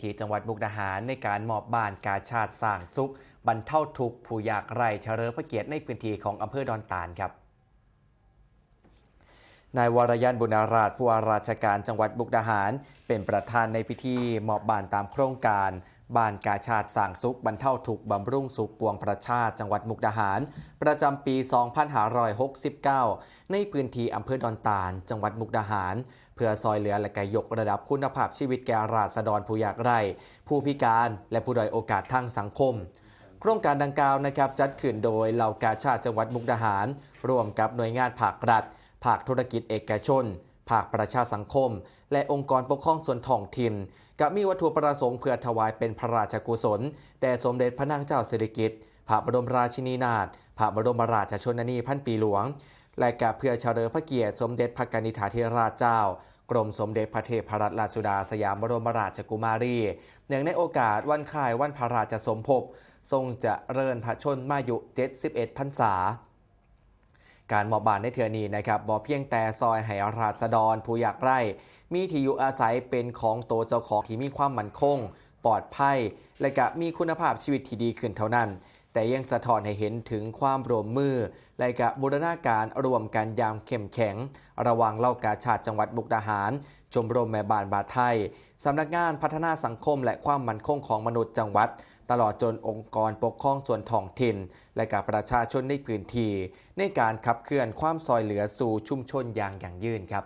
ที่จังหวัดมุกดาหารในการมอบบ้านกาชาดสร้างสุขบรรเทาทุกข์ผู้ยากไร้เฉลิมพระเกียรติในพื้นที่ของอำเภอดอนตาลครับนายวรยันบุญราชผู้ว่าราชการจังหวัดมุกดาหารเป็นประธานในพิธีมอบบ้านตามโครงการบ้านกาชาดสร้างสุขบรรเทาทุกข์บำรุงสุขปวงประชาจังหวัดมุกดาหารประจำปี 2569 ในพื้นที่อำเภอดอนตาลจังหวัดมุกดาหารเพื่อซอยเหลือและก็ยกระดับคุณภาพชีวิตแก่ราษฎรผู้ยากไร้ผู้พิการและผู้ด้อยโอกาสทางสังคมโครงการดังกล่าวนะครับจัดขึ้นโดยเหล่ากาชาดจังหวัดมุกดาหารร่วมกับหน่วยงานภาครัฐภาคธุรกิจเอกชนภาคประชาสังคมและองค์กรปกครองส่วนท้องถิ่นกับมีวัตถุประสงค์เพื่อถวายเป็นพระราชกุศลแด่สมเด็จพระนางเจ้าสิริกิติ์พระบรมราชินีนาถพระบรมราชชนนีพันปีหลวงและกับเพื่อเฉลิมพระเกียรติสมเด็จพระกนิษฐาธิราชเจ้ากรมสมเด็จพระเทพรัตนราชสุดาสยามบรมราชกุมารีเนื่องในโอกาสวันคล้ายวันพระราชสมภพทรงเจริญพระชนมายุ 71 พรรษาการมอบบ้านในเทือนี้นะครับบ่เพียงแต่ซอยให้ราษฎรผู้ยากไร้มีที่อยู่อาศัยเป็นของตัวเจ้าของที่มีความมั่นคงปลอดภัยและก็มีคุณภาพชีวิตที่ดีขึ้นเท่านั้นแต่ยังสะท้อนให้เห็นถึงความร่วมมือและก็บูรณาการรวมกันอย่างเข้มแข็งระหว่างเหล่ากาชาดจังหวัดมุกดาหารชมรมแม่บ้านบาทไทยสำนักงานพัฒนาสังคมและความมั่นคงของมนุษย์จังหวัดตลอดจนองค์กรปกครองส่วนท้องถิ่นและกับประชาชนในพื้นที่ในการขับเคลื่อนความซอยเหลือสู่ชุมชนอย่างยั่งยืนครับ